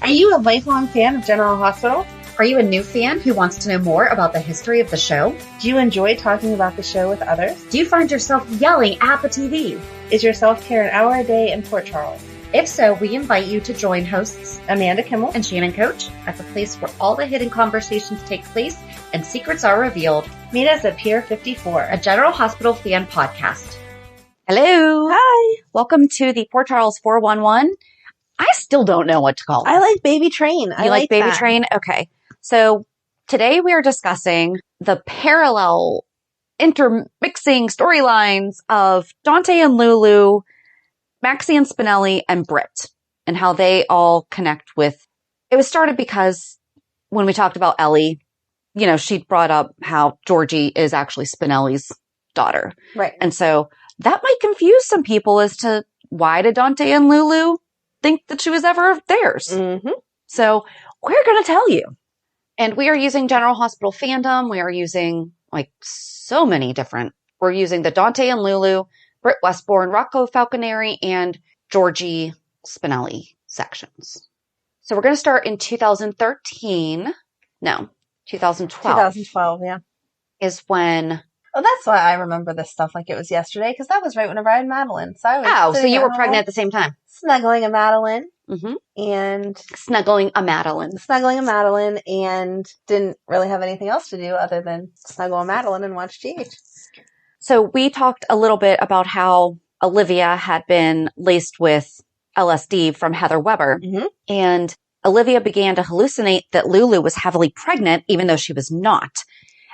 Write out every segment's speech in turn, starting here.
Are you a lifelong fan of General Hospital? Are you a new fan who wants to know more about the history of the show? Do you enjoy talking about the show with others? Do you find yourself yelling at the TV? Is your self-care an hour a day in Port Charles? If so, we invite you to join hosts Amanda Kimmel and Shannon Coach at the place where all the hidden conversations take place and secrets are revealed. Meet us at Pier 54, a General Hospital fan podcast. Hello. Hi. Welcome to the Port Charles 411. I still don't know what to call it. I like Baby Train. You like Baby Train? Okay. So today we are discussing the parallel intermixing storylines of Dante and Lulu, Maxie and Spinelli, and Britt, and how they all connect with. It was started because when we talked about Ellie, she brought up how Georgie is actually Spinelli's daughter. Right. And so that might confuse some people as to why did Dante and Lulu think that she was ever theirs. Mm-hmm. So we're going to tell you. And we are using General Hospital fandom. We are using so many different. We're using the Dante and Lulu, Britt Westbourne, Rocco Falconeri, and Georgie Spinelli sections. So we're going to start in 2013. No, 2012. 2012, yeah. Is when... Oh, that's why I remember this stuff like it was yesterday, because that was right whenever I had Madeline. So I was so you were pregnant at the same time. Snuggling a Madeline. Mm-hmm. And snuggling a Madeline and didn't really have anything else to do other than snuggle a Madeline and watch GH. So we talked a little bit about how Olivia had been laced with LSD from Heather Weber. Mm-hmm. And Olivia began to hallucinate that Lulu was heavily pregnant, even though she was not.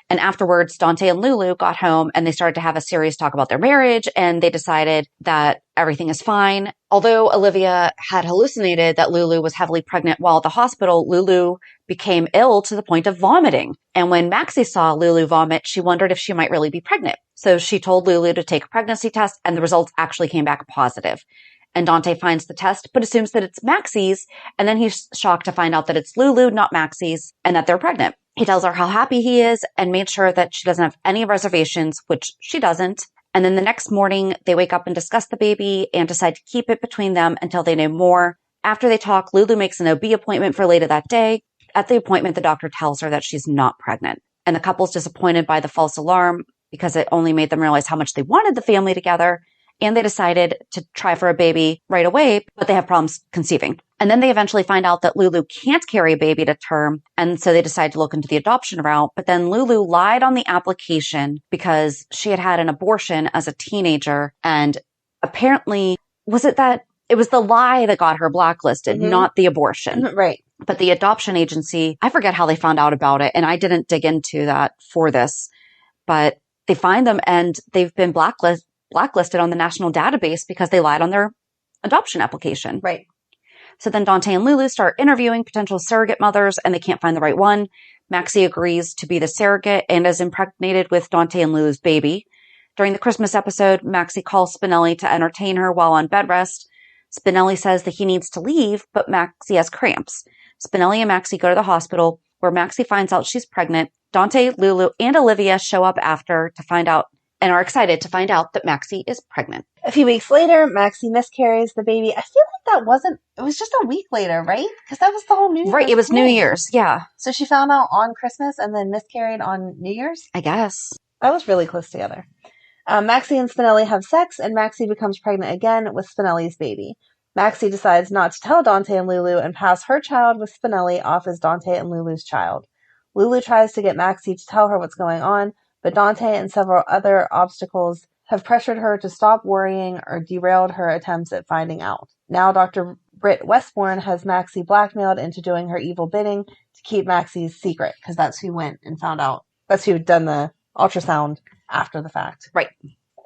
And afterwards, Dante and Lulu got home and they started to have a serious talk about their marriage, and they decided that everything is fine. Although Olivia had hallucinated that Lulu was heavily pregnant while at the hospital, Lulu became ill to the point of vomiting. And when Maxie saw Lulu vomit, she wondered if she might really be pregnant. So she told Lulu to take a pregnancy test, and the results actually came back positive. And Dante finds the test, but assumes that it's Maxie's. And then he's shocked to find out that it's Lulu, not Maxie's, and that they're pregnant. He tells her how happy he is and made sure that she doesn't have any reservations, which she doesn't. And then the next morning, they wake up and discuss the baby and decide to keep it between them until they know more. After they talk, Lulu makes an OB appointment for later that day. At the appointment, the doctor tells her that she's not pregnant. And the couple's disappointed by the false alarm because it only made them realize how much they wanted the family together. And they decided to try for a baby right away, but they have problems conceiving. And then they eventually find out that Lulu can't carry a baby to term. And so they decide to look into the adoption route. But then Lulu lied on the application because she had had an abortion as a teenager. And apparently, was it that it was the lie that got her blacklisted, mm-hmm. not the abortion. Right. But the adoption agency, I forget how they found out about it. And I didn't dig into that for this. But they find them and they've been blacklisted on the national database because they lied on their adoption application. Right. So then Dante and Lulu start interviewing potential surrogate mothers and they can't find the right one. Maxie agrees to be the surrogate and is impregnated with Dante and Lulu's baby. During the Christmas episode, Maxie calls Spinelli to entertain her while on bed rest. Spinelli says that he needs to leave, but Maxie has cramps. Spinelli and Maxie go to the hospital where Maxie finds out she's pregnant. Dante, Lulu, and Olivia show up after to find out and are excited to find out that Maxie is pregnant. A few weeks later, Maxie miscarries the baby. I feel like it was just a week later, right? Because that was the whole New Year's. Right, it was New Year's, yeah. So she found out on Christmas and then miscarried on New Year's? I guess. That was really close together. Maxie and Spinelli have sex, and Maxie becomes pregnant again with Spinelli's baby. Maxie decides not to tell Dante and Lulu and pass her child with Spinelli off as Dante and Lulu's child. Lulu tries to get Maxie to tell her what's going on, but Dante and several other obstacles have pressured her to stop worrying or derailed her attempts at finding out. Now Dr. Britt Westbourne has Maxie blackmailed into doing her evil bidding to keep Maxie's secret, because that's who went and found out. That's who had done the ultrasound after the fact. Right.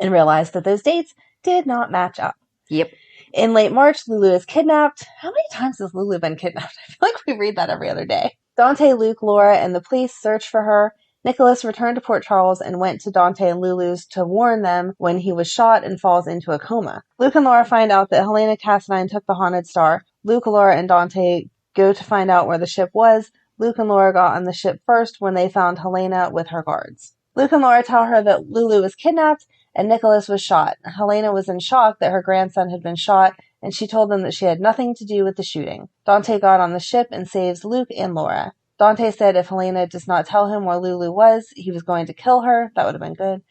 And realized that those dates did not match up. Yep. In late March, Lulu is kidnapped. How many times has Lulu been kidnapped? I feel like we read that every other day. Dante, Luke, Laura, and the police search for her. Nicholas returned to Port Charles and went to Dante and Lulu's to warn them when he was shot and falls into a coma. Luke and Laura find out that Helena Cassadine took the Haunted Star. Luke, Laura, and Dante go to find out where the ship was. Luke and Laura got on the ship first when they found Helena with her guards. Luke and Laura tell her that Lulu was kidnapped and Nicholas was shot. Helena was in shock that her grandson had been shot and she told them that she had nothing to do with the shooting. Dante got on the ship and saves Luke and Laura. Dante said if Helena does not tell him where Lulu was, he was going to kill her. That would have been good.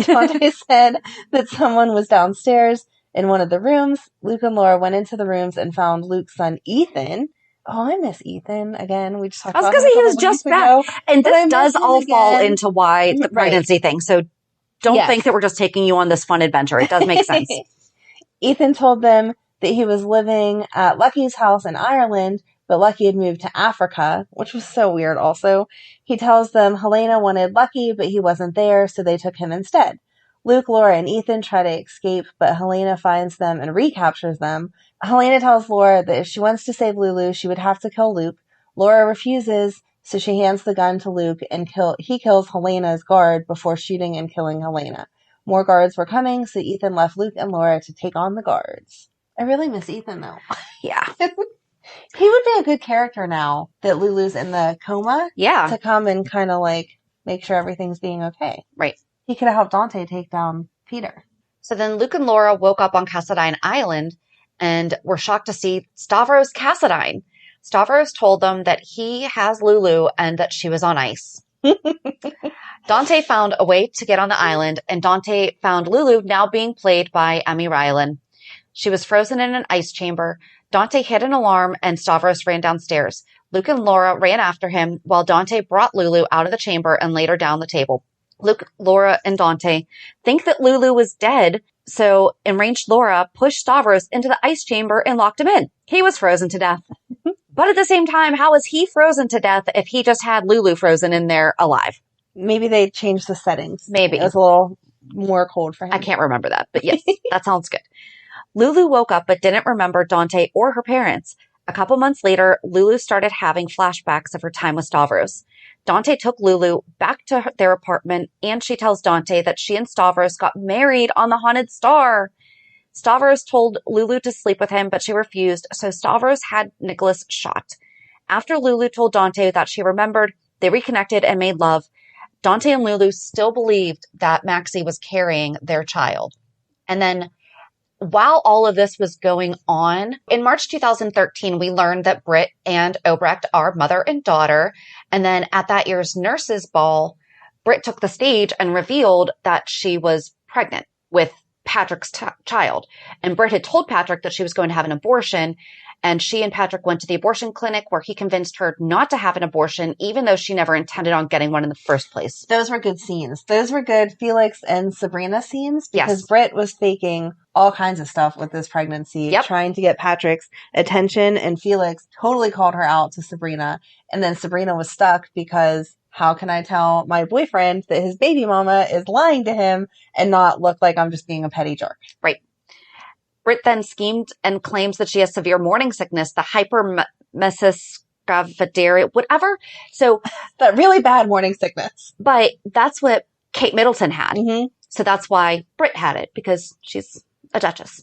Dante said that someone was downstairs in one of the rooms. Luke and Laura went into the rooms and found Luke's son, Ethan. Oh, I miss Ethan. Again, we just talked about him. I was going to say he was just back. And this does all fall into why the pregnancy thing. So don't think that we're just taking you on this fun adventure. It does make sense. Ethan told them that he was living at Lucky's house in Ireland, but Lucky had moved to Africa, which was so weird also. He tells them Helena wanted Lucky, but he wasn't there, so they took him instead. Luke, Laura, and Ethan try to escape, but Helena finds them and recaptures them. Helena tells Laura that if she wants to save Lulu, she would have to kill Luke. Laura refuses, so she hands the gun to Luke, and he kills Helena's guard before shooting and killing Helena. More guards were coming, so Ethan left Luke and Laura to take on the guards. I really miss Ethan, though. Yeah. He would be a good character now that Lulu's in the coma. Yeah. To come and kind of like make sure everything's being okay. Right. He could have helped Dante take down Peter. So then Luke and Laura woke up on Cassadine Island and were shocked to see Stavros Cassadine. Stavros told them that he has Lulu and that she was on ice. Dante found a way to get on the island, and Dante found Lulu now being played by Emmy Rylan. She was frozen in an ice chamber. Dante hit an alarm, and Stavros ran downstairs. Luke and Laura ran after him, while Dante brought Lulu out of the chamber and laid her down the table. Luke, Laura, and Dante think that Lulu was dead, so enraged Laura pushed Stavros into the ice chamber and locked him in. He was frozen to death. But at the same time, how was he frozen to death if he just had Lulu frozen in there alive? Maybe they changed the settings. Maybe. It was a little more cold for him. I can't remember that, but yes, that sounds good. Lulu woke up but didn't remember Dante or her parents. A couple months later, Lulu started having flashbacks of her time with Stavros. Dante took Lulu back to their apartment, and she tells Dante that she and Stavros got married on the Haunted Star. Stavros told Lulu to sleep with him, but she refused, so Stavros had Nicholas shot. After Lulu told Dante that she remembered, they reconnected and made love. Dante and Lulu still believed that Maxie was carrying their child. And then while all of this was going on, in March 2013, we learned that Britt and Obrecht are mother and daughter. And then at that year's nurses' ball, Britt took the stage and revealed that she was pregnant with Patrick's child. And Britt had told Patrick that she was going to have an abortion. And she and Patrick went to the abortion clinic where he convinced her not to have an abortion, even though she never intended on getting one in the first place. Those were good scenes. Those were good Felix and Sabrina scenes because Yes. Britt was faking all kinds of stuff with this pregnancy, trying to get Patrick's attention, and Felix totally called her out to Sabrina. And then Sabrina was stuck because how can I tell my boyfriend that his baby mama is lying to him and not look like I'm just being a petty jerk? Right. Britt then schemed and claims that she has severe morning sickness, the hypermesis gravidaria, whatever. So that really bad morning sickness. But that's what Kate Middleton had. Mm-hmm. So that's why Britt had it, because she's a duchess.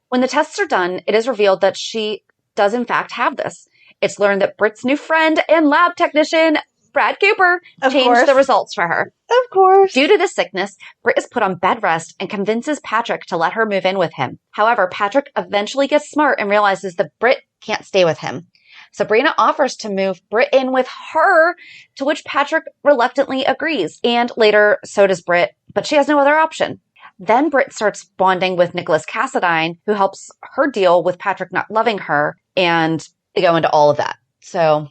When the tests are done, it is revealed that she does in fact have this. It's learned that Britt's new friend and lab technician, Brad Cooper, changed the results for her. Of course. Due to the sickness, Britt is put on bed rest and convinces Patrick to let her move in with him. However, Patrick eventually gets smart and realizes that Britt can't stay with him. Sabrina offers to move Britt in with her, to which Patrick reluctantly agrees. And later, so does Britt, but she has no other option. Then Britt starts bonding with Nicholas Cassadine, who helps her deal with Patrick not loving her, and they go into all of that. So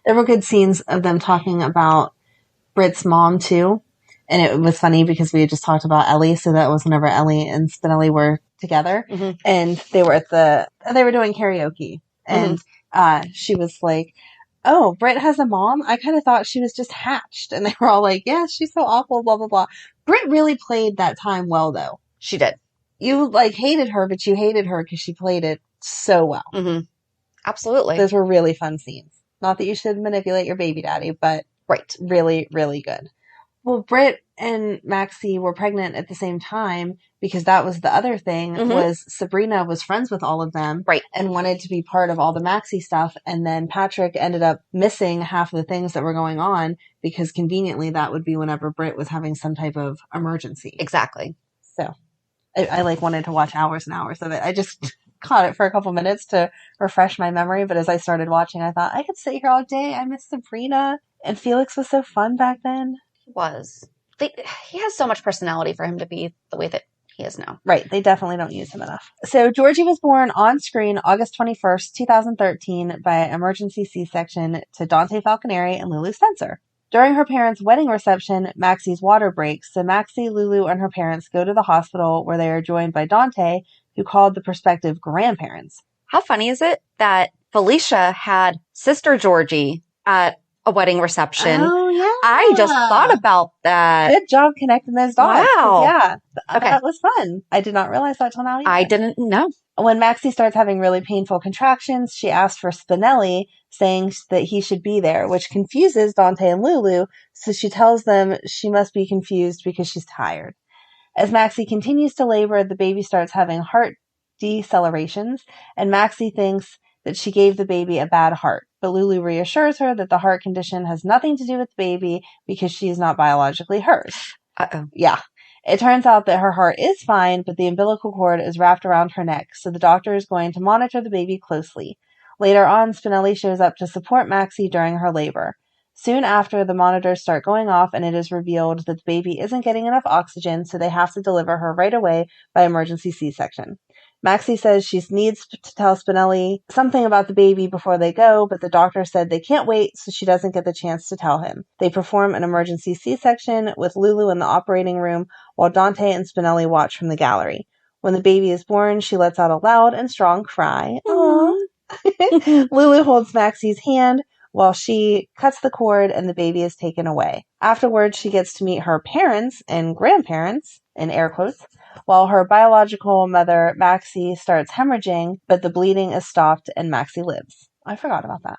there were good scenes of them talking about Britt's mom, too. And it was funny because we had just talked about Ellie, so that was whenever Ellie and Spinelli were together. Mm-hmm. And they were they were doing karaoke. And she was like, oh, Britt has a mom? I kind of thought she was just hatched. And they were all like, yeah, she's so awful, blah, blah, blah. Britt really played that time well, though. She did. You, hated her, but you hated her because she played it so well. Mm-hmm. Absolutely. Those were really fun scenes. Not that you should manipulate your baby daddy, but really, really good. Well, Britt and Maxie were pregnant at the same time because that was the other thing, was Sabrina was friends with all of them and wanted to be part of all the Maxie stuff. And then Patrick ended up missing half of the things that were going on because conveniently that would be whenever Britt was having some type of emergency. Exactly. So I like wanted to watch hours and hours of it. I just caught it for a couple minutes to refresh my memory, but as I started watching, I thought I could sit here all day. I miss Sabrina, and Felix was so fun back then. He was. He has so much personality for him to be the way that he is now. Right. They definitely don't use him enough. So Georgie was born on screen August 21st, 2013 by emergency C-section to Dante Falconeri and Lulu Spencer. During her parents' wedding reception, Maxie's water breaks, so Maxie, Lulu, and her parents go to the hospital where they are joined by Dante, who called the prospective grandparents. How funny is it that Felicia had Sister Georgie at a wedding reception? Oh, yeah. I just thought about that. Good job connecting those dots. Wow. Yeah. Okay. That was fun. I did not realize that till now either. I didn't know. When Maxie starts having really painful contractions, she asks for Spinelli, saying that he should be there, which confuses Dante and Lulu, so she tells them she must be confused because she's tired. As Maxie continues to labor, the baby starts having heart decelerations, and Maxie thinks that she gave the baby a bad heart. But Lulu reassures her that the heart condition has nothing to do with the baby because she is not biologically hers. Uh-oh. Yeah. It turns out that her heart is fine, but the umbilical cord is wrapped around her neck, so the doctor is going to monitor the baby closely. Later on, Spinelli shows up to support Maxie during her labor. Soon after, the monitors start going off, and it is revealed that the baby isn't getting enough oxygen, so they have to deliver her right away by emergency C-section. Maxie says she needs to tell Spinelli something about the baby before they go, but the doctor said they can't wait, so she doesn't get the chance to tell him. They perform an emergency C-section with Lulu in the operating room while Dante and Spinelli watch from the gallery. When the baby is born, she lets out a loud and strong cry. Aww. Lulu holds Maxie's hand while she cuts the cord and the baby is taken away. Afterwards, she gets to meet her parents and grandparents, in air quotes, while her biological mother, Maxie, starts hemorrhaging, but the bleeding is stopped and Maxie lives. I forgot about that.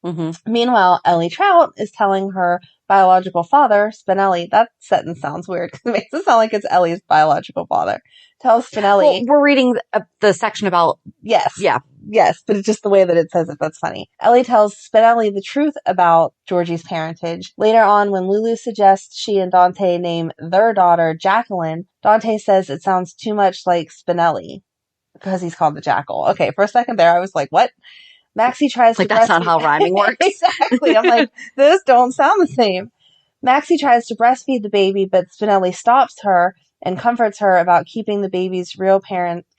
Mm-hmm. Meanwhile, Ellie Trout is telling her biological father, Spinelli, that sentence sounds weird because it makes it sound like it's Ellie's biological father, tells Spinelli. Well, we're reading the section about... Yes. Yeah. Yes, but it's just the way that it says it that's funny. Ellie tells Spinelli the truth about Georgie's parentage. Later on, when Lulu suggests she and Dante name their daughter Jacqueline, Dante says it sounds too much like Spinelli because he's called the Jackal. Okay, for a second there, I was like, what? Maxie tries to that's not how rhyming works. Exactly. I'm like, those don't sound the same. Maxie tries to breastfeed the baby, but Spinelli stops her and confronts her about keeping the baby's real parents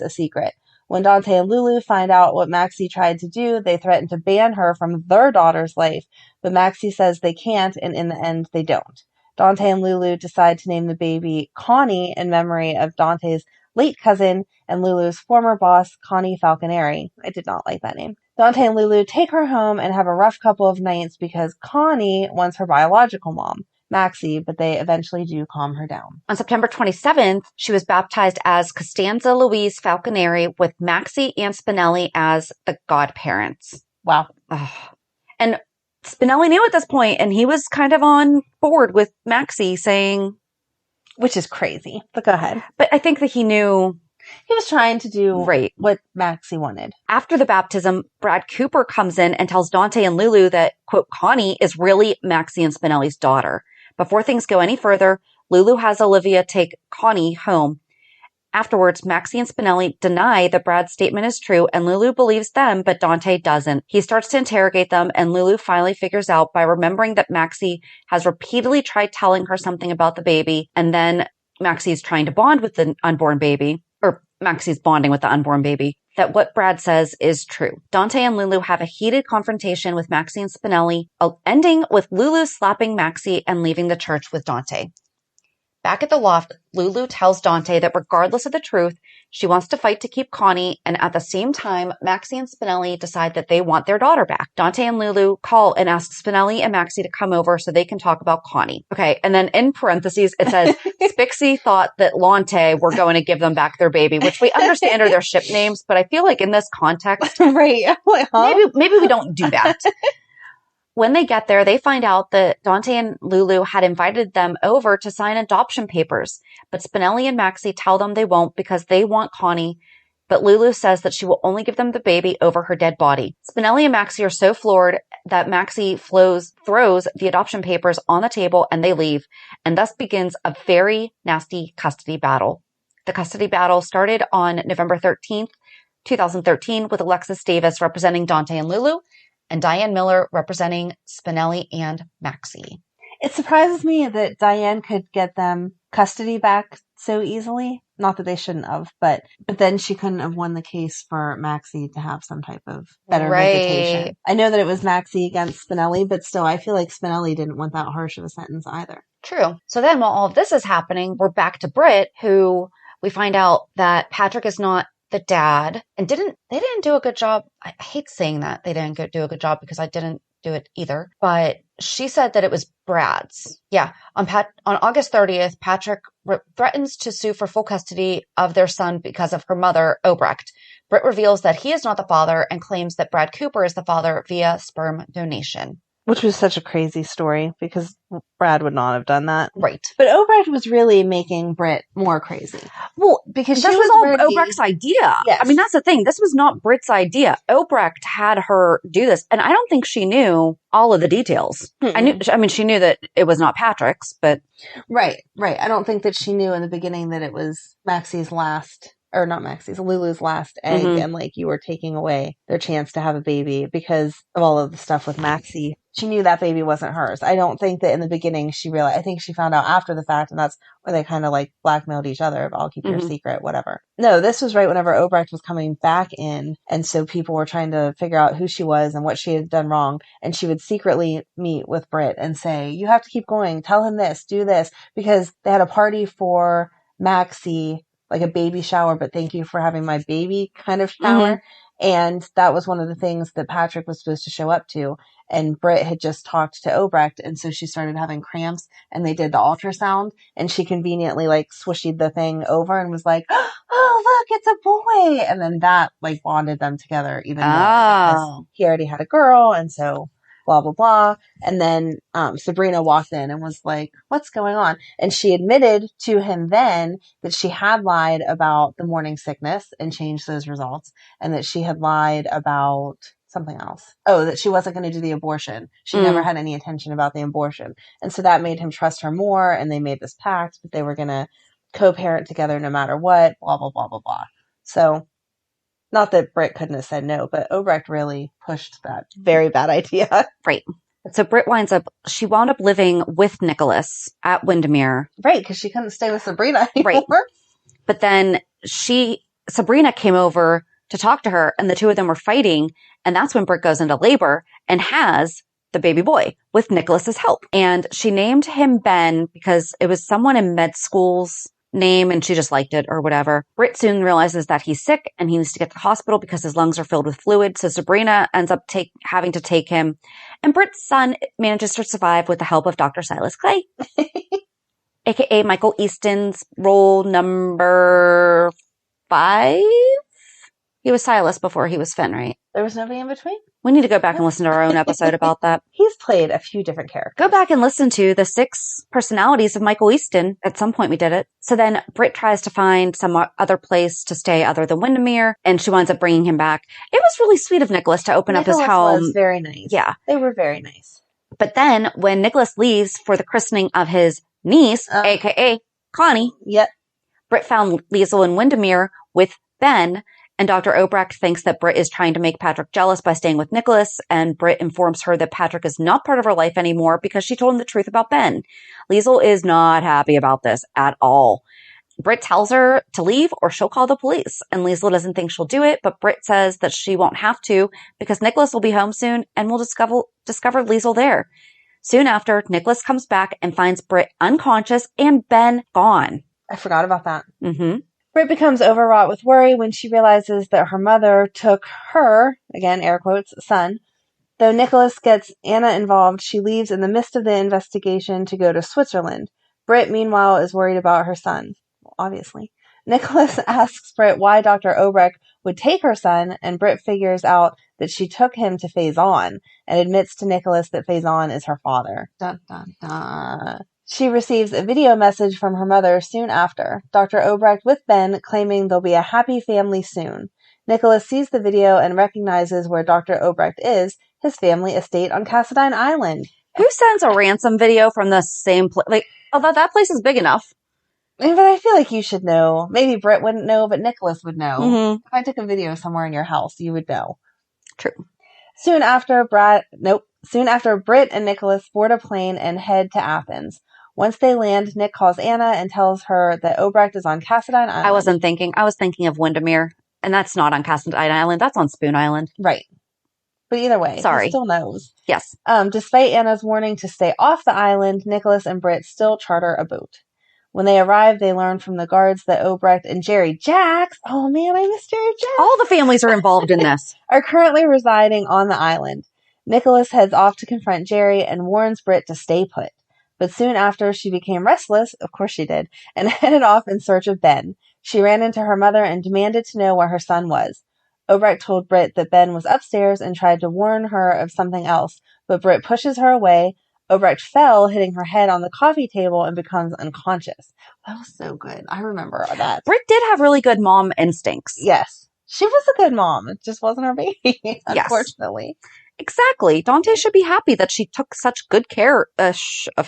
a secret. When Dante and Lulu find out what Maxie tried to do, they threaten to ban her from their daughter's life, but Maxie says they can't, and in the end, they don't. Dante and Lulu decide to name the baby Connie in memory of Dante's late cousin and Lulu's former boss, Connie Falconeri. I did not like that name. Dante and Lulu take her home and have a rough couple of nights because Connie wants her biological mom, Maxie, but they eventually do calm her down. On September 27th, she was baptized as Costanza Louise Falconeri with Maxie and Spinelli as the godparents. Wow. Oh. And Spinelli knew at this point, and he was kind of on board with Maxie saying... Which is crazy, but go ahead. But I think that he knew... He was trying to do right. what Maxie wanted. After the baptism, Brad Cooper comes in and tells Dante and Lulu that, quote, Connie is really Maxie and Spinelli's daughter. Before things go any further, Lulu has Olivia take Connie home. Afterwards, Maxie and Spinelli deny that Brad's statement is true, and Lulu believes them, but Dante doesn't. He starts to interrogate them, and Lulu finally figures out by remembering that Maxie has repeatedly tried telling her something about the baby, and then Maxie's trying to bond with the unborn baby, or Maxie's bonding with the unborn baby, that what Brad says is true. Dante and Lulu have a heated confrontation with Maxie and Spinelli, ending with Lulu slapping Maxie and leaving the church with Dante. Back at the loft, Lulu tells Dante that regardless of the truth, she wants to fight to keep Connie, and at the same time, Maxie and Spinelli decide that they want their daughter back. Dante and Lulu call and ask Spinelli and Maxie to come over so they can talk about Connie. Okay, and then in parentheses, it says, Spixie thought that Lante were going to give them back their baby, which we understand are their ship names, but I feel like in this context, right? maybe we don't do that. When they get there, they find out that Dante and Lulu had invited them over to sign adoption papers, but Spinelli and Maxie tell them they won't because they want Connie but Lulu says that she will only give them the baby over her dead body. Spinelli and Maxie are so floored that Maxie throws the adoption papers on the table and they leave, and thus begins a very nasty custody battle. The custody battle started on November 13th, 2013, with Alexis Davis representing Dante and Lulu, and Diane Miller representing Spinelli and Maxie. It surprises me that Diane could get them custody back so easily. Not that they shouldn't have, but then she couldn't have won the case for Maxie to have some type of better visitation. I know that it was Maxie against Spinelli, but still, I feel like Spinelli didn't want that harsh of a sentence either. True. So then while all of this is happening, we're back to Britt, who we find out that Patrick is not the dad, and they didn't do a good job. I hate saying that they didn't do a good job because I didn't do it either, but she said that it was Brad's. Yeah. On August 30th, Patrick threatens to sue for full custody of their son because of her mother, Obrecht. Britt reveals that he is not the father and claims that Brad Cooper is the father via sperm donation. Which was such a crazy story because Brad would not have done that. Right. But Obrecht was really making Britt more crazy. Well, because this was all Obrecht's idea. Yes. I mean, that's the thing. This was not Britt's idea. Obrecht had her do this. And I don't think she knew all of the details. She knew that it was not Patrick's, but. Right. I don't think that she knew in the beginning that it was Lulu's last egg, and like you were taking away their chance to have a baby because of all of the stuff with Maxie. She knew that baby wasn't hers. I don't think that in the beginning she realized. I think she found out after the fact, and that's where they kind of like blackmailed each other of I'll keep your secret, whatever. No, this was right whenever Obrecht was coming back in, and so people were trying to figure out who she was and what she had done wrong, and she would secretly meet with Britt and say, you have to keep going, tell him this, do this, because they had a party for Maxie, like a baby shower, but thank you for having my baby kind of shower. And that was one of the things that Patrick was supposed to show up to. And Britt had just talked to Obrecht, and so she started having cramps, and they did the ultrasound, and she conveniently like swished the thing over and was like, oh, look, it's a boy. And then that like bonded them together even more because he already had a girl, and so blah, blah, blah. And then Sabrina walked in and was like, what's going on? And she admitted to him then that she had lied about the morning sickness and changed those results, and that she had lied about something else. Oh, that she wasn't going to do the abortion. She never had any intention about the abortion. And so that made him trust her more, and they made this pact that they were going to co-parent together no matter what, blah, blah, blah, blah, blah. So not that Britt couldn't have said no, but Obrecht really pushed that very bad idea. Right. So Britt wound up living with Nicholas at Windermere. Right, because she couldn't stay with Sabrina anymore. Right. But then Sabrina came over to talk to her, and the two of them were fighting, and that's when Britt goes into labor and has the baby boy with Nicholas's help. And she named him Ben because it was someone in med school's name, and she just liked it or whatever. Britt soon realizes that he's sick and he needs to get to the hospital because his lungs are filled with fluid. So Sabrina ends up having to take him, and Britt's son manages to survive with the help of Dr. Silas Clay, aka Michael Easton's role number 5. He was Silas before he was Finn, right? There was nobody in between? We need to go back and listen to our own episode about that. He's played a few different characters. Go back and listen to the 6 personalities of Michael Easton. At some point we did it. So then Britt tries to find some other place to stay other than Windermere, and she winds up bringing him back. It was really sweet of Nicholas to open up his home. Nicholas was very nice. Yeah. They were very nice. But then when Nicholas leaves for the christening of his niece, aka Connie, Britt found Liesl in Windermere with Ben, and Dr. Obrecht thinks that Britt is trying to make Patrick jealous by staying with Nicholas, and Britt informs her that Patrick is not part of her life anymore because she told him the truth about Ben. Liesl is not happy about this at all. Britt tells her to leave or she'll call the police, and Liesl doesn't think she'll do it, but Britt says that she won't have to because Nicholas will be home soon and will discover Liesl there. Soon after, Nicholas comes back and finds Britt unconscious and Ben gone. I forgot about that. Britt becomes overwrought with worry when she realizes that her mother took her, again, air quotes, son. Though Nicholas gets Anna involved, she leaves in the midst of the investigation to go to Switzerland. Britt, meanwhile, is worried about her son. Well, obviously. Nicholas asks Britt why Dr. Obrecht would take her son, and Britt figures out that she took him to Faison and admits to Nicholas that Faison is her father. Dun, dun, dun. She receives a video message from her mother soon after. Dr. Obrecht with Ben claiming they'll be a happy family soon. Nicholas sees the video and recognizes where Dr. Obrecht is, his family estate on Cassadine Island. Who sends a ransom video from the same place? Like, although that place is big enough. But I feel like you should know. Maybe Britt wouldn't know, but Nicholas would know. Mm-hmm. If I took a video somewhere in your house, you would know. True. Soon after, Britt and Nicholas board a plane and head to Athens. Once they land, Nick calls Anna and tells her that Obrecht is on Cassadine Island. I was thinking of Windermere, and that's not on Cassadine Island. That's on Spoon Island. Right. But either way, Sorry. he still knows. Yes. Despite Anna's warning to stay off the island, Nicholas and Britt still charter a boat. When they arrive, they learn from the guards that Obrecht and Jerry Jacks, oh man, I miss Jerry Jacks, all the families are involved in this, are currently residing on the island. Nicholas heads off to confront Jerry and warns Britt to stay put. But soon after, she became restless, of course she did, and headed off in search of Ben. She ran into her mother and demanded to know where her son was. Obrecht told Britt that Ben was upstairs and tried to warn her of something else, but Britt pushes her away. Obrecht fell, hitting her head on the coffee table, and becomes unconscious. That was so good. I remember that. Britt did have really good mom instincts. Yes. She was a good mom. It just wasn't her baby, unfortunately. Yes. Exactly. Dante should be happy that she took such good care of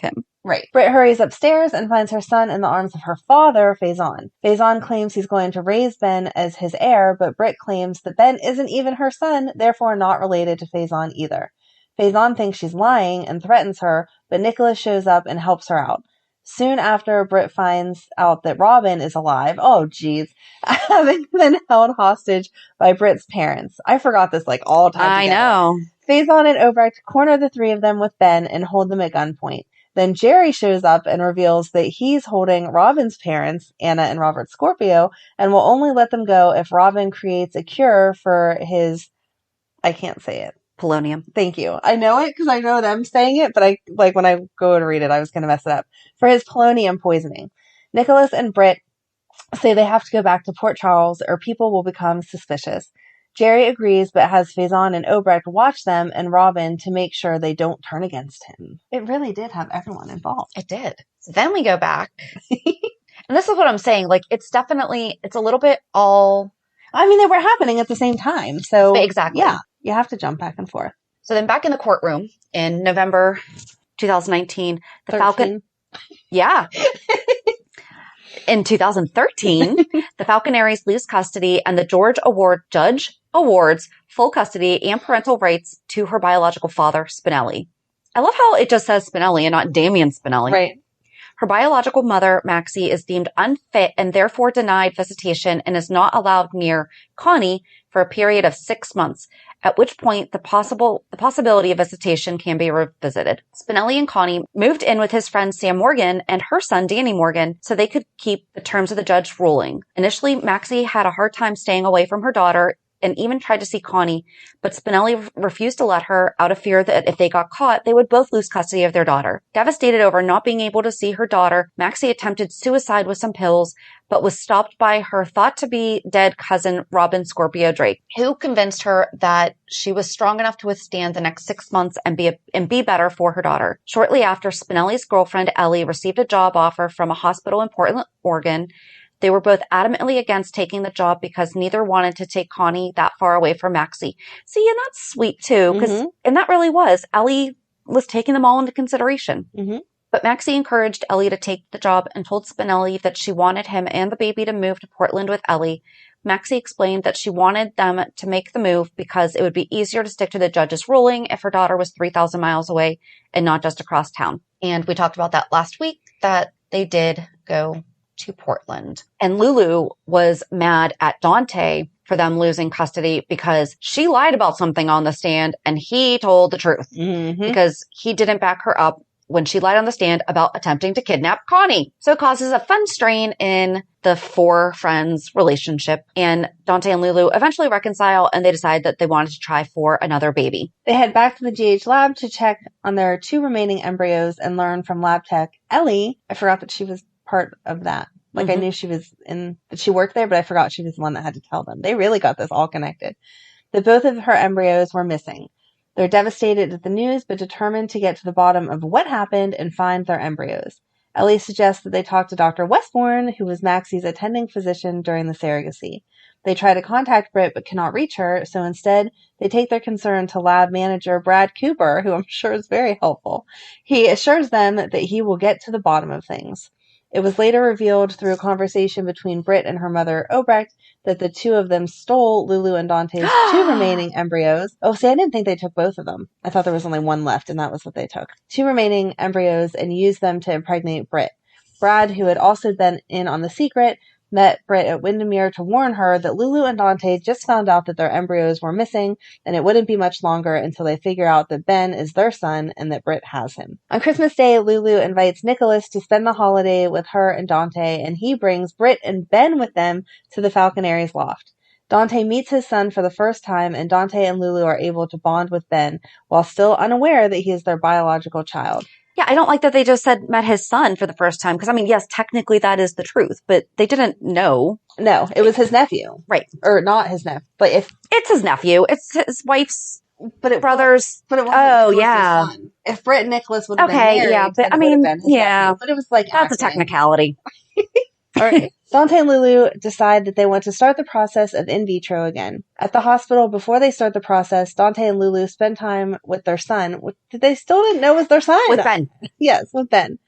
him. Right. Britt hurries upstairs and finds her son in the arms of her father, Faison. Faison claims he's going to raise Ben as his heir, but Britt claims that Ben isn't even her son, therefore not related to Faison either. Faison thinks she's lying and threatens her, but Nicholas shows up and helps her out. Soon after, Britt finds out that Robin is alive. Oh, geez. Having been held hostage by Britt's parents. I forgot this all the time. I know. Faison and Obrecht corner the three of them with Ben and hold them at gunpoint. Then Jerry shows up and reveals that he's holding Robin's parents, Anna and Robert Scorpio, and will only let them go if Robin creates a cure for his... I can't say it. Polonium. Thank you. I know it because I know them saying it, but when I go to read it, I was going to mess it up. For his polonium poisoning. Nicholas and Britt say they have to go back to Port Charles or people will become suspicious. Jerry agrees, but has Faison and Obrecht watch them and Robin to make sure they don't turn against him. It really did have everyone involved. It did. So then we go back. And this is what I'm saying. It's a little bit all... I mean, they were happening at the same time. So exactly. Yeah, you have to jump back and forth. So then back in the courtroom in November 2019, the 13. Falcon... Yeah. In 2013, the Falconeries lose custody and the judge awards full custody and parental rights to her biological father, Spinelli. I love how it just says Spinelli and not Damien Spinelli. Right. Her biological mother, Maxie, is deemed unfit and therefore denied visitation and is not allowed near Connie for a period of 6 months, at which point the possibility of visitation can be revisited. Spinelli and Connie moved in with his friend Sam Morgan and her son Danny Morgan so they could keep the terms of the judge's ruling. Initially, Maxie had a hard time staying away from her daughter and even tried to see Connie, but Spinelli refused to let her out of fear that if they got caught, they would both lose custody of their daughter. Devastated over not being able to see her daughter, Maxie attempted suicide with some pills, but was stopped by her thought-to-be-dead cousin, Robin Scorpio Drake, who convinced her that she was strong enough to withstand the next 6 months and be better for her daughter. Shortly after, Spinelli's girlfriend, Ellie, received a job offer from a hospital in Portland, Oregon. They were both adamantly against taking the job because neither wanted to take Connie that far away from Maxie. See, and that's sweet too, and that really was. Ellie was taking them all into consideration. Mm-hmm. But Maxie encouraged Ellie to take the job and told Spinelli that she wanted him and the baby to move to Portland with Ellie. Maxie explained that she wanted them to make the move because it would be easier to stick to the judge's ruling if her daughter was 3,000 miles away and not just across town. And we talked about that last week, that they did go to Portland. And Lulu was mad at Dante for them losing custody because she lied about something on the stand and he told the truth because he didn't back her up when she lied on the stand about attempting to kidnap Connie. So it causes a fun strain in the four friends' relationship, and Dante and Lulu eventually reconcile and they decide that they wanted to try for another baby. They head back to the GH lab to check on their 2 remaining embryos and learn from lab tech Ellie. I forgot that she was part of that. I knew she was that she worked there, but I forgot she was the one that had to tell them. They really got this all connected. That both of her embryos were missing. They're devastated at the news, but determined to get to the bottom of what happened and find their embryos. Ellie suggests that they talk to Dr. Westbourne, who was Maxie's attending physician during the surrogacy. They try to contact Britt but cannot reach her, so instead they take their concern to lab manager Brad Cooper, who I'm sure is very helpful. He assures them that he will get to the bottom of things. It was later revealed through a conversation between Britt and her mother, Obrecht, that the two of them stole Lulu and Dante's two remaining embryos. Oh, see, I didn't think they took both of them. I thought there was only one left, and that was what they took. Two remaining embryos and used them to impregnate Britt. Brad, who had also been in on the secret, met Britt at Windermere to warn her that Lulu and Dante just found out that their embryos were missing, and it wouldn't be much longer until they figure out that Ben is their son and that Britt has him. On Christmas Day, Lulu invites Nicholas to spend the holiday with her and Dante, and he brings Britt and Ben with them to the Falconeries loft. Dante meets his son for the first time, and Dante and Lulu are able to bond with Ben, while still unaware that he is their biological child. Yeah, I don't like that they just said met his son for the first time. Because, I mean, yes, technically that is the truth, but they didn't know. No, it was his nephew. Right. Or not his nephew. But if it's his nephew. It's his wife's brother's. But it wasn't Nicholas's son. If Britt and Nicholas would have been married, yeah, but I mean, nephew. But it was like that's a technicality. All right. Dante and Lulu decide that they want to start the process of in vitro again. At the hospital, before they start the process, Dante and Lulu spend time with their son, which they still didn't know was their son. With Ben. Yes, with Ben.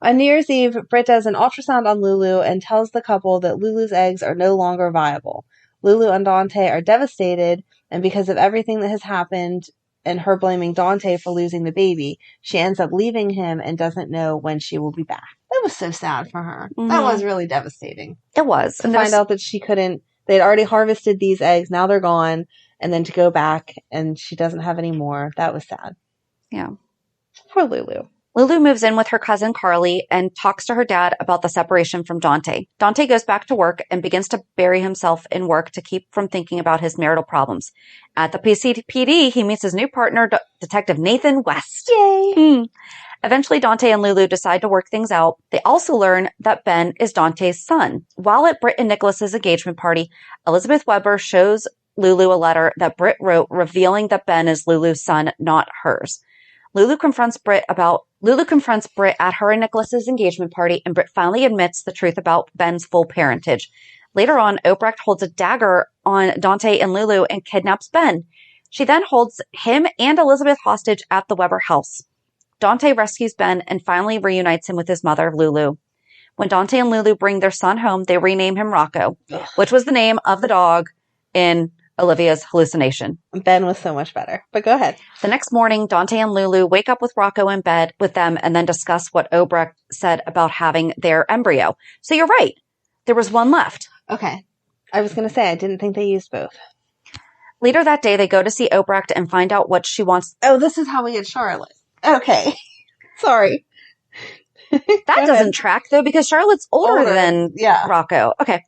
On New Year's Eve, Britt does an ultrasound on Lulu and tells the couple that Lulu's eggs are no longer viable. Lulu and Dante are devastated, and because of everything that has happened and her blaming Dante for losing the baby, she ends up leaving him and doesn't know when she will be back. That was so sad for her. Mm-hmm. That was really devastating. It was. To find out that she couldn't, they'd already harvested these eggs, now they're gone, and then to go back and she doesn't have any more. That was sad. Yeah. Poor Lulu. Lulu moves in with her cousin Carly and talks to her dad about the separation from Dante. Dante goes back to work and begins to bury himself in work to keep from thinking about his marital problems. At the PCPD, he meets his new partner, Detective Nathan West. Yay! Eventually, Dante and Lulu decide to work things out. They also learn that Ben is Dante's son. While at Britt and Nicholas's engagement party, Elizabeth Weber shows Lulu a letter that Britt wrote revealing that Ben is Lulu's son, not hers. Lulu confronts Britt at her and Nicholas's engagement party, and Britt finally admits the truth about Ben's full parentage. Later on, Obrecht holds a dagger on Dante and Lulu and kidnaps Ben. She then holds him and Elizabeth hostage at the Weber house. Dante rescues Ben and finally reunites him with his mother, Lulu. When Dante and Lulu bring their son home, they rename him Rocco, which was the name of the dog in Olivia's hallucination. Ben was so much better, but go ahead. The next morning, Dante and Lulu wake up with Rocco in bed with them and then discuss what Obrecht said about having their embryo. So you're right. There was one left. Okay. I was going to say, I didn't think they used both. Later that day, they go to see Obrecht and find out what she wants. Oh, this is how we get Charlotte. Okay. Sorry. That doesn't track, though, because Charlotte's older than Rocco. Okay.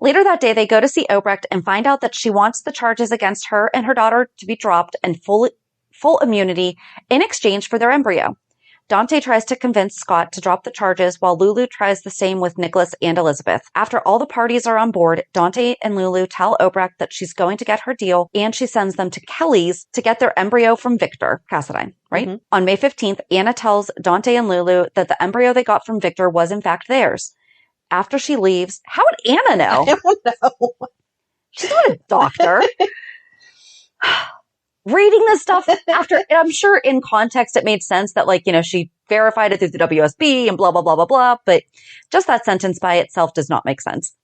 Later that day, they go to see Obrecht and find out that she wants the charges against her and her daughter to be dropped and full immunity in exchange for their embryo. Dante tries to convince Scott to drop the charges while Lulu tries the same with Nicholas and Elizabeth. After all the parties are on board, Dante and Lulu tell Obrecht that she's going to get her deal and she sends them to Kelly's to get their embryo from Victor Cassadine, right? Mm-hmm. On May 15th, Anna tells Dante and Lulu that the embryo they got from Victor was in fact theirs. After she leaves, how would Anna know? I don't know. She's not a doctor. Reading this stuff after, I'm sure in context it made sense that, like, you know, she verified it through the WSB and blah, blah, blah, blah, blah. But just that sentence by itself does not make sense.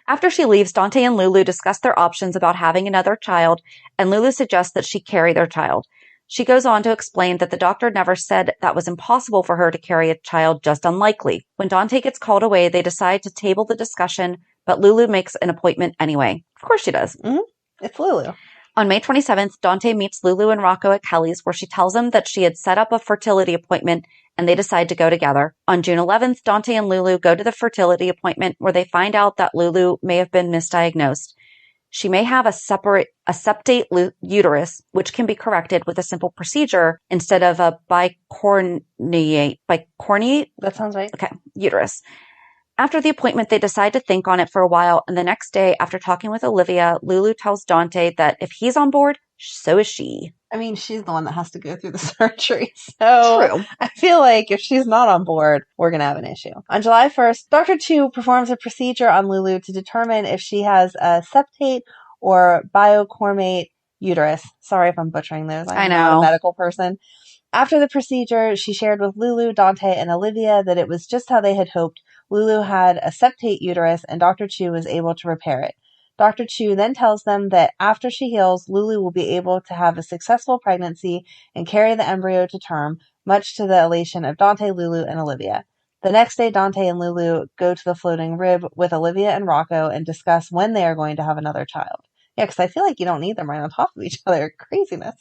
After she leaves, Dante and Lulu discuss their options about having another child, and Lulu suggests that she carry their child. She goes on to explain that the doctor never said that was impossible for her to carry a child, just unlikely. When Dante gets called away, they decide to table the discussion, but Lulu makes an appointment anyway. Of course she does. Mm-hmm. It's Lulu. On May 27th, Dante meets Lulu and Rocco at Kelly's, where she tells them that she had set up a fertility appointment and they decide to go together. On June 11th, Dante and Lulu go to the fertility appointment where they find out that Lulu may have been misdiagnosed. She may have a septate uterus, which can be corrected with a simple procedure instead of a bicornuate. That sounds right. Okay, uterus. After the appointment, they decide to think on it for a while, and the next day, after talking with Olivia, Lulu tells Dante that if he's on board, So is she. I mean, she's the one that has to go through the surgery, so True. I feel like if she's not on board, we're going to have an issue. On July 1st, Dr. Chu performs a procedure on Lulu to determine if she has a septate or biochormate uterus. Sorry if I'm butchering those. I'm not a medical person. After the procedure, she shared with Lulu, Dante, and Olivia that it was just how they had hoped. Lulu had a septate uterus, and Dr. Chu was able to repair it. Dr. Chu then tells them that after she heals, Lulu will be able to have a successful pregnancy and carry the embryo to term, much to the elation of Dante, Lulu, and Olivia. The next day, Dante and Lulu go to the floating rib with Olivia and Rocco and discuss when they are going to have another child. Yeah, because I feel like you don't need them right on top of each other. Craziness.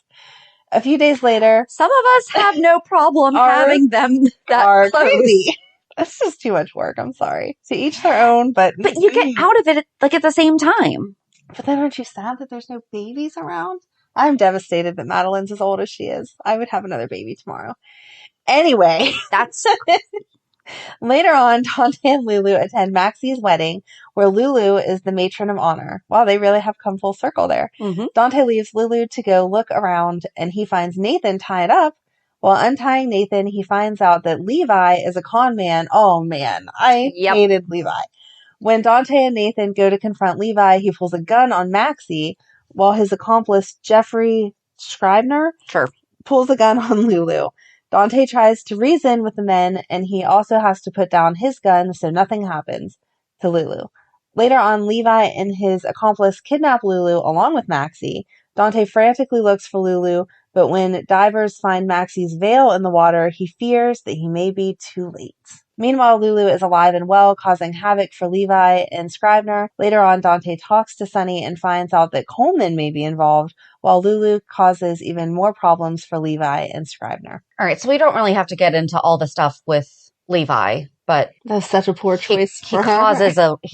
A few days later, some of us have no problem having them that close. Crazy. That's just too much work. I'm sorry. To each their own, but you get out of it like at the same time. But then aren't you sad that there's no babies around? I'm devastated that Madeline's as old as she is. I would have another baby tomorrow. Anyway, that's later on, Dante and Lulu attend Maxie's wedding, where Lulu is the matron of honor. Wow, they really have come full circle there. Mm-hmm. Dante leaves Lulu to go look around, and he finds Nathan tied up. While untying Nathan, he finds out that Levi is a con man. Oh, man, I hated Levi. When Dante and Nathan go to confront Levi, he pulls a gun on Maxie, while his accomplice, Jeffrey Scribner, pulls a gun on Lulu. Dante tries to reason with the men, and he also has to put down his gun so nothing happens to Lulu. Later on, Levi and his accomplice kidnap Lulu along with Maxie. Dante frantically looks for Lulu, but when divers find Maxie's veil in the water, he fears that he may be too late. Meanwhile, Lulu is alive and well, causing havoc for Levi and Scribner. Later on, Dante talks to Sunny and finds out that Coleman may be involved, while Lulu causes even more problems for Levi and Scribner. All right, so we don't really have to get into all the stuff with Levi, but that's such a poor choice. He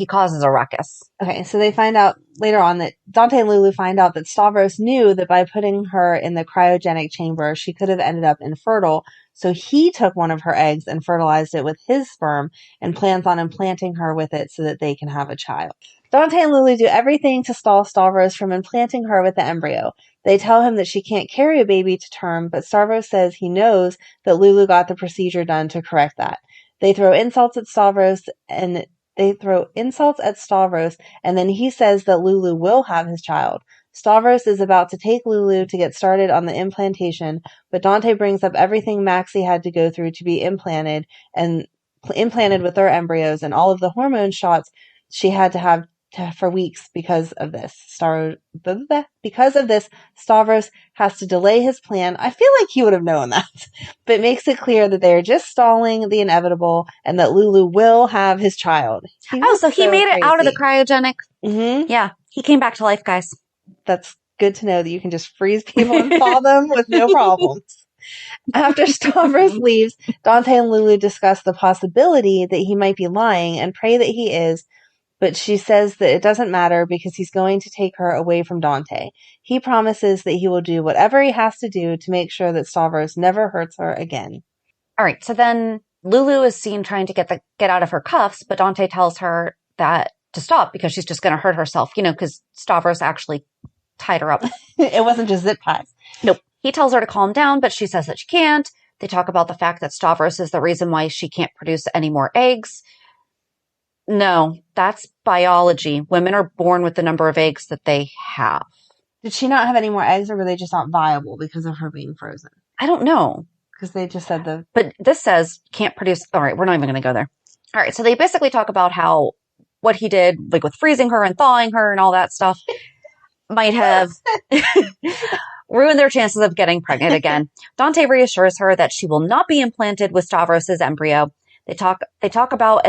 causes a ruckus. Okay, so they find out later on that Dante and Lulu find out that Stavros knew that by putting her in the cryogenic chamber, she could have ended up infertile. So he took one of her eggs and fertilized it with his sperm and plans on implanting her with it so that they can have a child. Dante and Lulu do everything to stall Stavros from implanting her with the embryo. They tell him that she can't carry a baby to term, but Stavros says he knows that Lulu got the procedure done to correct that. They throw insults at Stavros, and then he says that Lulu will have his child. Stavros is about to take Lulu to get started on the implantation, but Dante brings up everything Maxie had to go through to be implanted with her embryos and all of the hormone shots she had to have for weeks because of this. Stavros has to delay his plan. I feel like he would have known that, but makes it clear that they're just stalling the inevitable and that Lulu will have his child. He made it out of the cryogenic. Mm-hmm. Yeah, he came back to life, guys. That's good to know that you can just freeze people and thaw them with no problems. After Stavros leaves, Dante and Lulu discuss the possibility that he might be lying and pray that he is, but she says that it doesn't matter because he's going to take her away from Dante. He promises that he will do whatever he has to do to make sure that Stavros never hurts her again. All right, so then Lulu is seen trying to get out of her cuffs, but Dante tells her that to stop because she's just going to hurt herself, because Stavros actually tied her up. It wasn't just zip ties. Nope. He tells her to calm down, but she says that she can't. They talk about the fact that Stavros is the reason why she can't produce any more eggs. No, that's biology. Women are born with the number of eggs that they have. Did she not have any more eggs, or were they just not viable because of her being frozen? I don't know. Because they just said But this says can't produce... All right, we're not even going to go there. All right, so they basically talk about how what he did, like with freezing her and thawing her and all that stuff, might have ruined their chances of getting pregnant again. Dante reassures her that she will not be implanted with Stavros' embryo. They talk about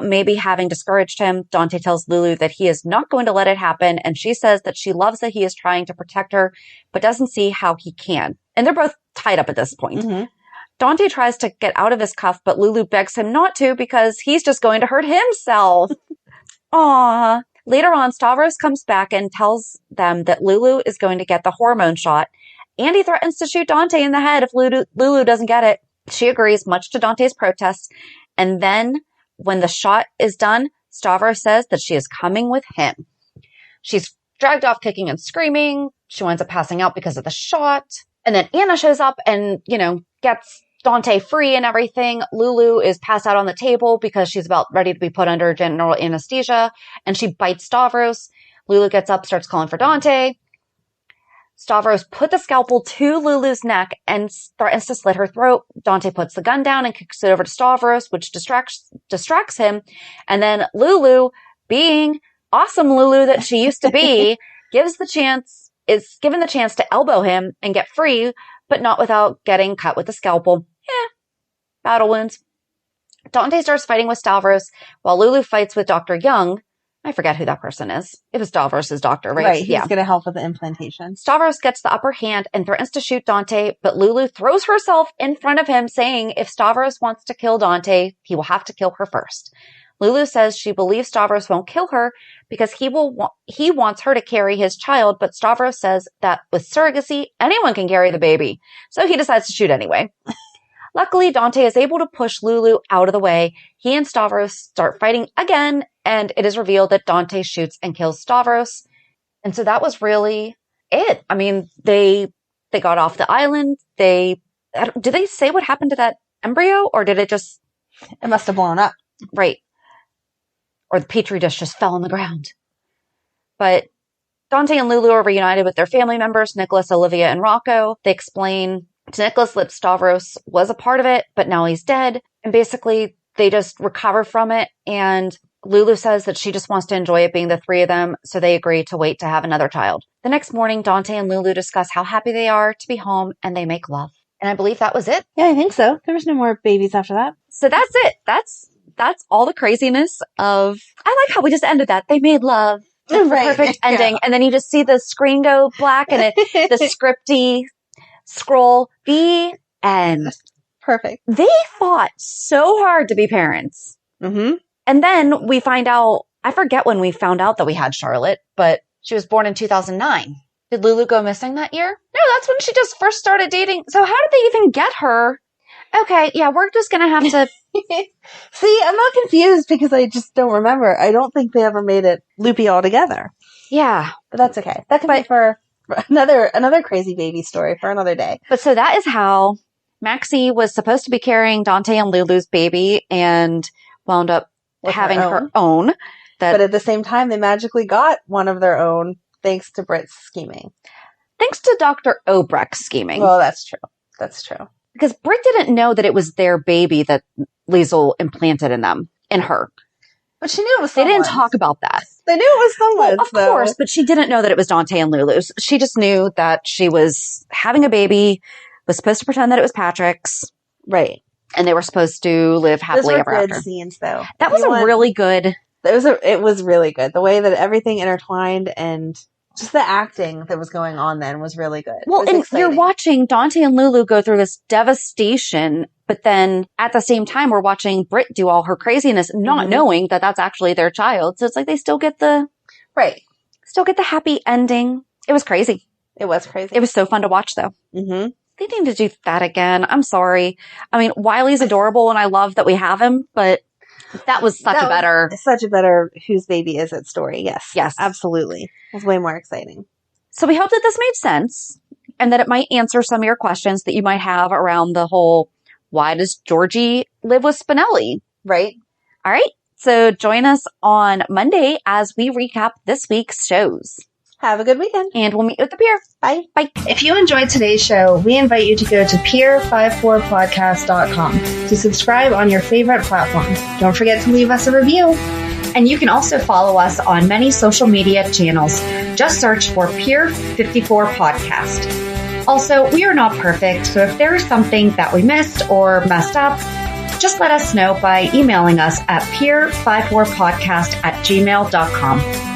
maybe having discouraged him. Dante tells Lulu that he is not going to let it happen, and she says that she loves that he is trying to protect her, but doesn't see how he can. And they're both tied up at this point. Mm-hmm. Dante tries to get out of his cuff, but Lulu begs him not to because he's just going to hurt himself. Aww. Later on, Stavros comes back and tells them that Lulu is going to get the hormone shot, and he threatens to shoot Dante in the head if Lulu doesn't get it. She agrees, much to Dante's protests, and then when the shot is done, Stavros says that she is coming with him. She's dragged off kicking and screaming. She winds up passing out because of the shot. And then Anna shows up and, gets Dante free and everything. Lulu is passed out on the table because she's about ready to be put under general anesthesia, and she bites Stavros. Lulu gets up, starts calling for Dante. Stavros put the scalpel to Lulu's neck and threatens to slit her throat. Dante puts the gun down and kicks it over to Stavros, which distracts him. And then Lulu, being awesome Lulu that she used to be, is given the chance to elbow him and get free, but not without getting cut with the scalpel. Battle wounds. Dante starts fighting with Stavros while Lulu fights with Dr. Young. I forget who that person is. It was Stavros' doctor, right? Right, he's going to help with the implantation. Stavros gets the upper hand and threatens to shoot Dante, but Lulu throws herself in front of him, saying if Stavros wants to kill Dante, he will have to kill her first. Lulu says she believes Stavros won't kill her because he wants her to carry his child, but Stavros says that with surrogacy, anyone can carry the baby. So he decides to shoot anyway. Luckily, Dante is able to push Lulu out of the way. He and Stavros start fighting again, and it is revealed that Dante shoots and kills Stavros. And so that was really it. I mean, they got off the island. Did they say what happened to that embryo, or did it just... It must have blown up. Right. Or the petri dish just fell on the ground. But Dante and Lulu are reunited with their family members, Nicholas, Olivia, and Rocco. They explain to Nicholas that Stavros was a part of it, but now he's dead. And basically, they just recover from it. And Lulu says that she just wants to enjoy it being the three of them, so they agree to wait to have another child. The next morning, Dante and Lulu discuss how happy they are to be home, and they make love. And I believe that was it. Yeah, I think so. There was no more babies after that. So that's it. That's all the craziness of... I like how we just ended that. They made love. Right. Perfect ending. Yeah. And then you just see the screen go black and the scripty scroll. The end. Perfect. They fought so hard to be parents. Mm-hmm. And then we find out, I forget when we found out that we had Charlotte, but she was born in 2009. Did Lulu go missing that year? No, that's when she just first started dating. So how did they even get her? Okay, yeah, we're just going to have to... See, I'm not confused because I just don't remember. I don't think they ever made it loopy altogether. Yeah. But that's okay. That can be for another crazy baby story for another day. But so that is how Maxie was supposed to be carrying Dante and Lulu's baby and wound up having her own. But at the same time, they magically got one of their own thanks to Britt's scheming. Thanks to Dr. Obrecht's scheming. Well, that's true. That's true. Because Britt didn't know that it was their baby that Liesl implanted in her. But she knew it was someone's. They didn't talk about that. They knew it was someone's, Well, of course, but she didn't know that it was Dante and Lulu's. She just knew that she was having a baby, was supposed to pretend that it was Patrick's. Right. And they were supposed to live happily ever after. Those were good scenes, though. That was a really good... It was really good. The way that everything intertwined and... Just the acting that was going on then was really good. Well, and exciting. You're watching Dante and Lulu go through this devastation, but then at the same time, we're watching Britt do all her craziness, not knowing that that's actually their child. So it's like they still get the happy ending. It was crazy. It was crazy. It was so fun to watch, though. Mm-hmm. They need to do that again. I'm sorry. I mean, Wiley's adorable, and I love that we have him, but that was such a better Whose Baby Is It story. Yes, absolutely. It was way more exciting. So we hope that this made sense and that it might answer some of your questions that you might have around the whole, why does Georgie live with Spinelli? Right. All right. So join us on Monday as we recap this week's shows. Have a good weekend. And we'll meet you at the pier. Bye. Bye. If you enjoyed today's show, we invite you to go to pier54podcast.com to subscribe on your favorite platform. Don't forget to leave us a review. And you can also follow us on many social media channels. Just search for Pier 54 Podcast. Also, we are not perfect, so if there is something that we missed or messed up, just let us know by emailing us at pier54podcast@gmail.com.